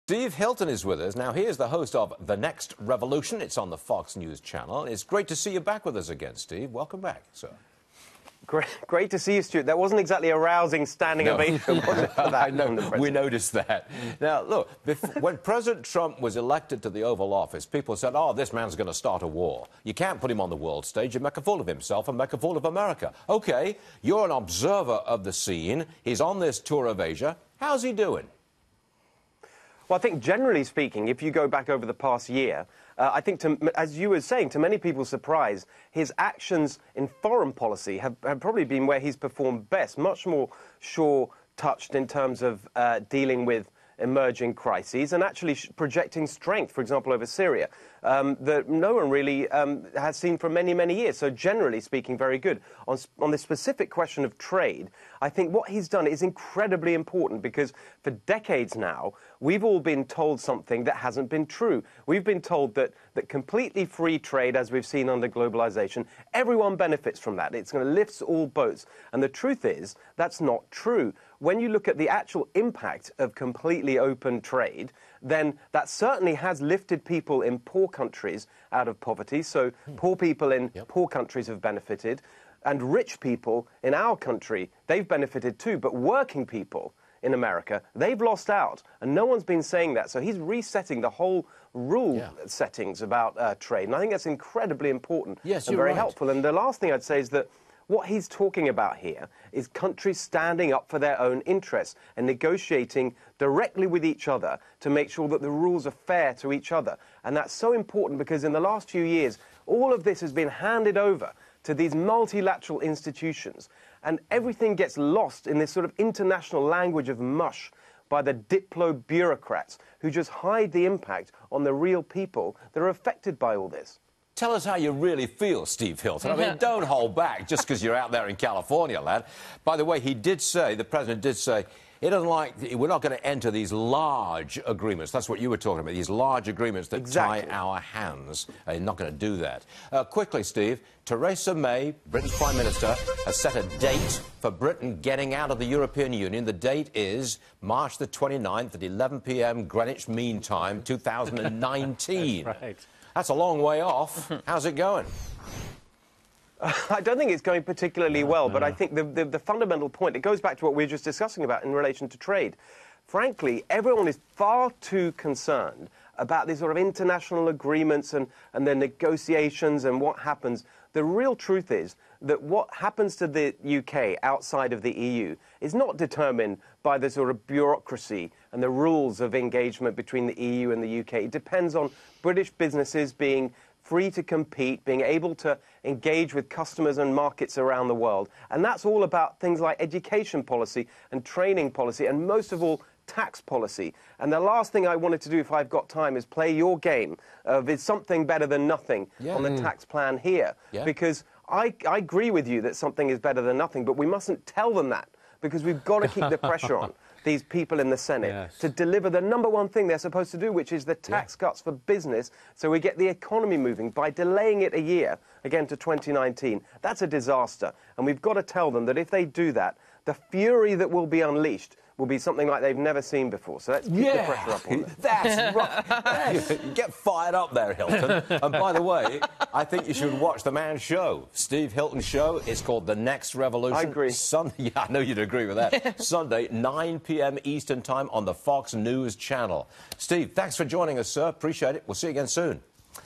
Steve Hilton is with us. Now, he is the host of The Next Revolution. It's on the Fox News channel. It's great to see you back with us again, Steve. Welcome back, sir. Great to see you, Stuart. That wasn't exactly a rousing standing ovation, was it, for that? I know, we noticed that. Now, look, when President Trump was elected to the Oval Office, people said, oh, this man's going to start a war. You can't put him on the world stage and make a fool of himself and make a fool of America. OK, you're an observer of the scene. He's on this tour of Asia. How's he doing? Well, I think generally speaking, if you go back over the past year, I think, as you were saying, to many people's surprise, his actions in foreign policy have probably been where he's performed best, much more sure-touched in terms of dealing with emerging crises and actually projecting strength, for example, over Syria, that no one really has seen for many, many years. So generally speaking, very good. On the specific question of trade, I think what he's done is incredibly important because for decades now, we've all been told something that hasn't been true. We've been told that completely free trade, as we've seen under globalization, everyone benefits from that. It's going to lift all boats. And the truth is, that's not true. When you look at the actual impact of completely open trade, then that certainly has lifted people in poor countries out of poverty. So poor people in poor countries have benefited. And rich people in our country, they've benefited too. But working people in America, they've lost out. And no one's been saying that. So he's resetting the whole rule settings about trade. And I think that's incredibly important and very helpful. And the last thing I'd say is that what he's talking about here is countries standing up for their own interests and negotiating directly with each other to make sure that the rules are fair to each other. And that's so important because in the last few years, all of this has been handed over to these multilateral institutions. And everything gets lost in this sort of international language of mush by the diplo-bureaucrats who just hide the impact on the real people that are affected by all this. Tell us how you really feel, Steve Hilton. I mean, don't hold back just because you're out there in California, lad. By the way, the president did say, we're not going to enter these large agreements. That's what you were talking about, these large agreements that tie our hands. You're not going to do that. Quickly, Steve, Theresa May, Britain's Prime Minister, has set a date for Britain getting out of the European Union. The date is March the 29th at 11 p.m. Greenwich Mean Time, 2019. That's right. That's a long way off. How's it going? I don't think it's going particularly well, but I think the fundamental point, it goes back to what we were just discussing about in relation to trade. Frankly, everyone is far too concerned about these sort of international agreements and the negotiations and what happens. The real truth is that what happens to the UK outside of the EU is not determined by the sort of bureaucracy and the rules of engagement between the EU and the UK. It depends on British businesses being free to compete, being able to engage with customers and markets around the world. And that's all about things like education policy and training policy, and most of all, tax policy. And the last thing I wanted to do, if I've got time, is play your game of is something better than nothing on the tax plan here. Because I agree with you that something is better than nothing, but we mustn't tell them that, because we've got to keep the pressure on these people in the Senate to deliver the number one thing they're supposed to do, which is the tax cuts for business, so we get the economy moving. By delaying it a year, again to 2019, that's a disaster. And we've got to tell them that if they do that, the fury that will be unleashed will be something like they've never seen before. So let's keep the pressure up on them. That's right. Get fired up there, Hilton. And by the way, I think you should watch the man's show, Steve Hilton's show. It's called The Next Revolution. I agree. Yeah, I know you'd agree with that. Sunday, 9 p.m. Eastern Time on the Fox News channel. Steve, thanks for joining us, sir. Appreciate it. We'll see you again soon.